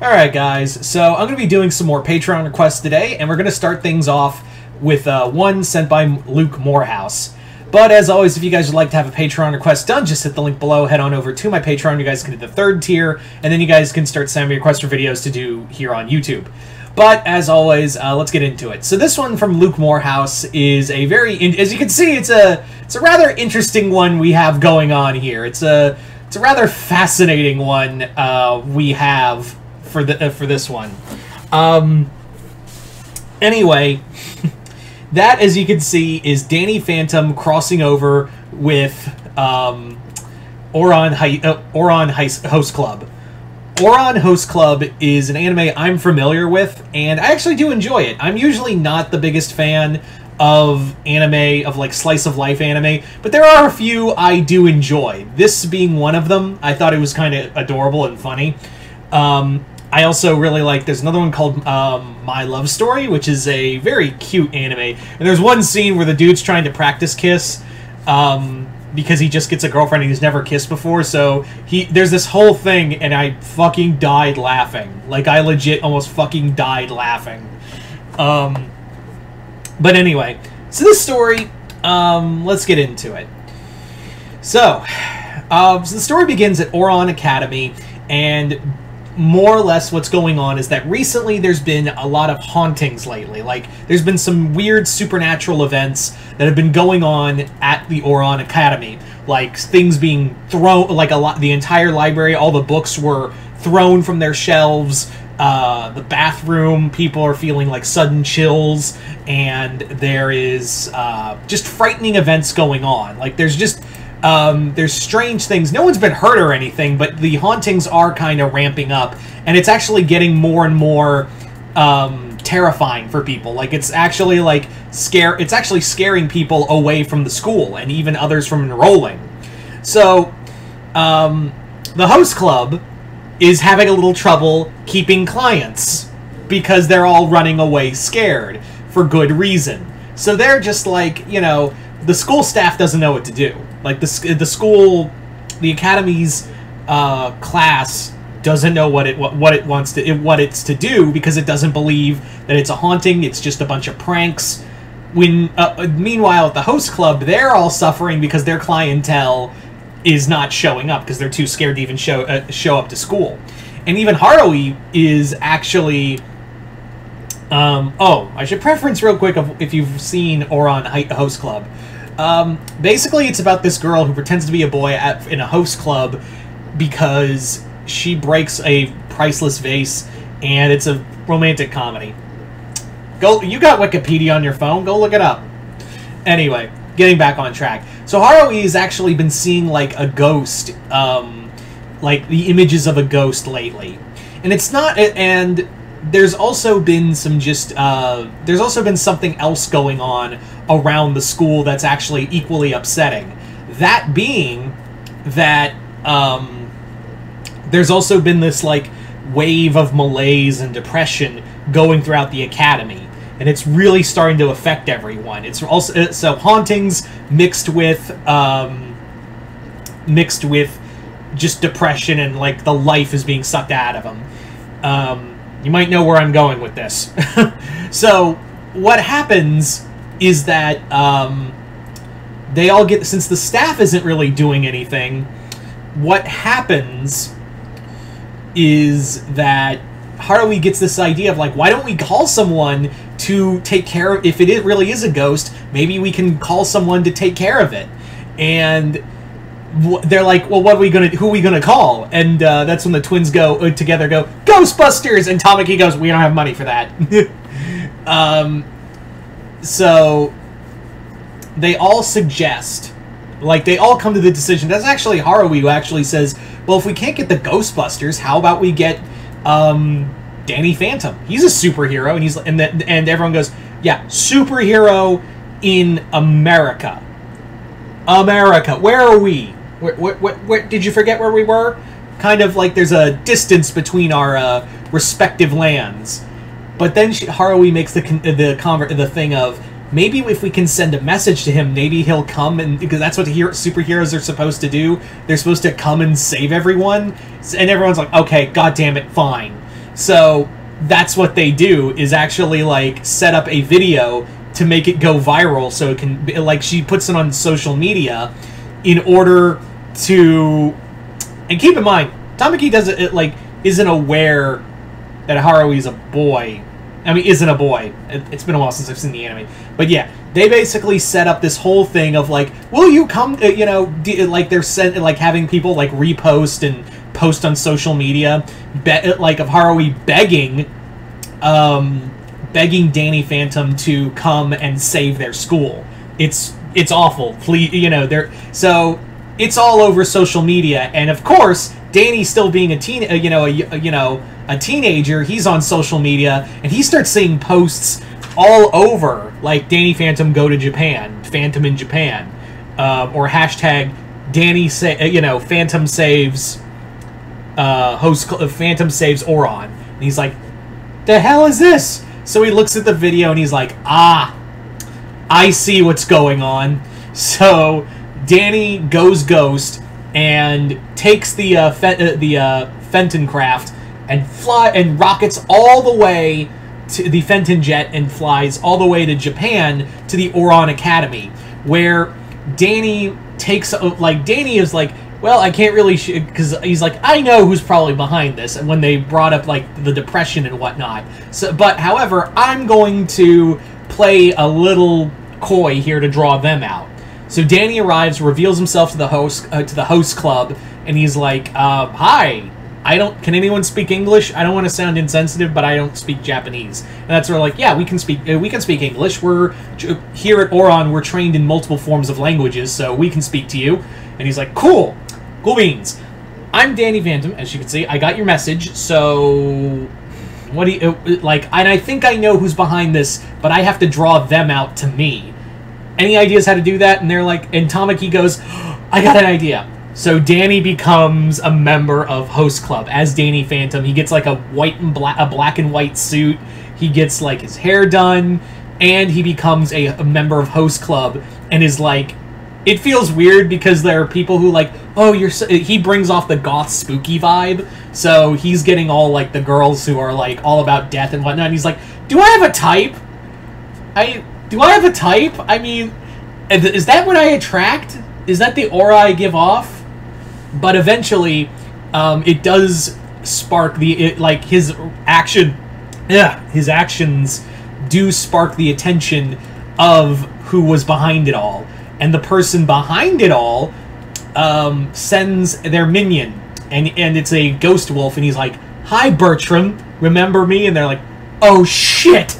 Alright guys, so I'm going to be doing some more Patreon requests today, and we're going to start things off with one sent by Luke Morehouse. But as always, if you guys would like to have a Patreon request done, just hit the link below, head on over to my Patreon, you guys can hit the third tier, and then you guys can start sending me requests for videos to do here on YouTube. But, as always, let's get into it. So this one from Luke Morehouse is a very, as you can see, it's a rather interesting one we have going on here. It's a rather fascinating one we have for this one. Anyway, that, as you can see, is Danny Phantom crossing over with Ouran Host Club. Ouran Host Club is an anime I'm familiar with, and I actually do enjoy it. I'm usually not the biggest fan of anime, of like slice of life anime, but there are a few I do enjoy. This being one of them, I thought it was kind of adorable and funny. I also really like, there's another one called My Love Story, which is a very cute anime. And there's one scene where the dude's trying to practice kiss because he just gets a girlfriend and he's never kissed before. So there's this whole thing, and I fucking died laughing. Like, I legit almost fucking died laughing. But anyway, so this story, let's get into it. So the story begins at Ouran Academy, and more or less what's going on is that recently there's been a lot of hauntings lately. Like, there's been some weird supernatural events that have been going on at the Ouran Academy. Like, things being thrown, like the entire library, all the books were thrown from their shelves. The bathroom, people are feeling like sudden chills, and there is just frightening events going on. Like, there's just there's strange things. No one's been hurt or anything, but the hauntings are kind of ramping up, and it's actually getting more and more terrifying for people. Like, it's actually like it's actually scaring people away from the school, and even others from enrolling. So the host club is having a little trouble keeping clients because they're all running away scared for good reason. So they're just like, you know, the school staff doesn't know what to do. Like, the academy's class doesn't know what it's to do, because it doesn't believe that it's a haunting. It's just a bunch of pranks. Meanwhile, at the host club, they're all suffering because their clientele is not showing up because they're too scared to even show up to school. And even Haruhi is actually... I should preference real quick if you've seen Ouran Host Club. Basically, it's about this girl who pretends to be a boy in a host club because she breaks a priceless vase, and it's a romantic comedy. You got Wikipedia on your phone, go look it up. Anyway, getting back on track. So Haruhi has actually been seeing like a ghost, like the images of a ghost lately. And it's not, and there's also been there's also been something else going on around the school that's actually equally upsetting. That being that there's also been this like wave of malaise and depression going throughout the academy, and it's really starting to affect everyone. It's also so hauntings mixed with just depression, and like the life is being sucked out of them. You might know where I'm going with this. So what happens is that they all get, since the staff isn't really doing anything, what happens is that Haruhi gets this idea of like, why don't we call someone to take care of, if it really is a ghost, maybe we can call someone to take care of it. And they're like, well, who are we gonna call? And that's when the twins go together, go, Ghostbusters! And Tamaki goes, we don't have money for that. So they all suggest, like, they all come to the decision. That's actually Haruhi who actually says, well, if we can't get the Ghostbusters, how about we get Danny Phantom? He's a superhero, and everyone goes, yeah, superhero in America. America, where are we? Where did you forget where we were? Kind of like there's a distance between our respective lands. But then Haruhi makes the thing of, maybe if we can send a message to him, maybe he'll come, and because that's what superheroes are supposed to do. They're supposed to come and save everyone. And everyone's like, okay, god damn it, fine. So that's what they do, is actually like set up a video to make it go viral, so it can be, like, she puts it on social media in order to, and keep in mind, Tamaki doesn't, isn't aware that Harui's a boy. I mean, isn't a boy. It's been a while since I've seen the anime. But yeah, they basically set up this whole thing of, like, will you come, like, they're having people, like, repost and post on social media, of Harui begging Danny Phantom to come and save their school. It's awful. Please, so it's all over social media, and of course, Danny, still being a teenager, he's on social media, and he starts seeing posts all over, like, Danny Phantom go to Japan, Phantom in Japan, or hashtag Danny Phantom saves Phantom saves Ouran, and he's like, the hell is this? So he looks at the video and he's like, ah, I see what's going on. So Danny goes ghost and takes the Fenton craft and rockets all the way to the Fenton jet and flies all the way to Japan to the Ouran Academy, where Danny takes, Danny is like, well, I can't really, because he's like, I know who's probably behind this, and when they brought up, like, the depression and whatnot. So, but, however, I'm going to play a little coy here to draw them out. So Danny arrives, reveals himself to the host club, and he's like, hi, can anyone speak English? I don't want to sound insensitive, but I don't speak Japanese. And that's where, like, yeah, we can speak English. We're, here at Ouran, we're trained in multiple forms of languages, so we can speak to you. And he's like, cool. Cool beans. I'm Danny Phantom, as you can see. I got your message, so what do you, and I think I know who's behind this, but I have to draw them out to me. Any ideas how to do that? And they're like, and Tamaki goes, I got an idea. So Danny becomes a member of Host Club as Danny Phantom. He gets, like, a black and white suit. He gets, like, his hair done, and he becomes a member of Host Club, and is like, it feels weird because there are people who, like, oh, he brings off the goth spooky vibe, so he's getting all, like, the girls who are, like, all about death and whatnot, and he's like, do I have a type? Do I have a type? I mean, is that what I attract? Is that the aura I give off? But eventually, it does spark his actions do spark the attention of who was behind it all. And the person behind it all sends their minion, and it's a ghost wolf, and he's like, hi, Bertram, remember me? And they're like, oh, shit,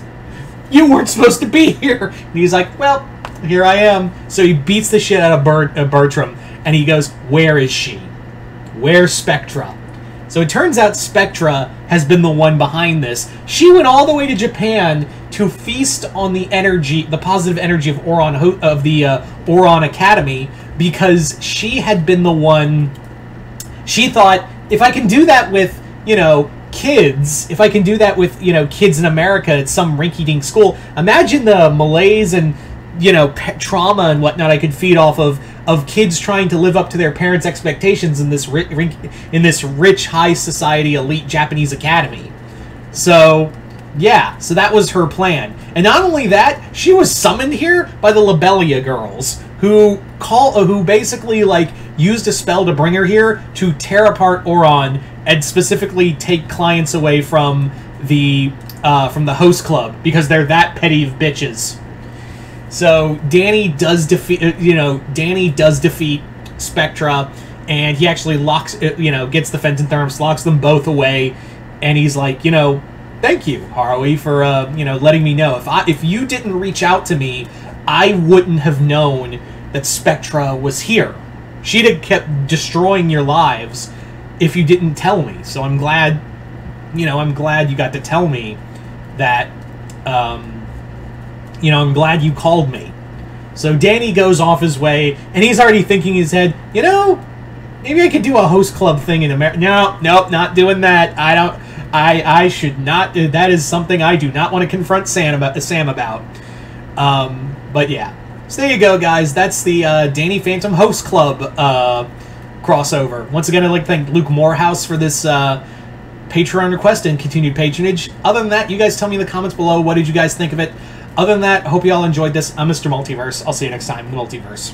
you weren't supposed to be here. And he's like, well, here I am. So he beats the shit out of Bertram, and he goes, where is she? Where's Spectra? So it turns out Spectra has been the one behind this. She went all the way to Japan to feast on the energy, the positive energy of Ouran, of the Ouran Academy, because she had been the one. She thought, if I can do that with, kids, if I can do that with, kids in America at some rinky-dink school, imagine the malaise and, trauma and whatnot I could feed off of kids trying to live up to their parents' expectations in this rich, high society, elite Japanese academy. So, yeah, so that was her plan. And not only that, she was summoned here by the Lobelia girls, who basically, like, used a spell to bring her here to tear apart Ouran and specifically take clients away from the host club, because they're that petty of bitches. So Danny does defeat Spectra, and he actually gets the Fenton Therms, locks them both away, and he's like, thank you, Harui, for letting me know. If you didn't reach out to me, I wouldn't have known that Spectra was here. She'd have kept destroying your lives if you didn't tell me. So I'm glad, I'm glad you got to tell me that. I'm glad you called me. So Danny goes off his way, and he's already thinking in his head, maybe I could do a host club thing in America. No, nope, not doing that. I should not. That is something I do not want to confront Sam about. But yeah. So there you go, guys. That's the Danny Phantom Host Club crossover. Once again, I'd like to thank Luke Morehouse for this Patreon request and continued patronage. Other than that, you guys tell me in the comments below, what did you guys think of it? Other than that, I hope you all enjoyed this. I'm Mr. Multiverse. I'll see you next time in the Multiverse.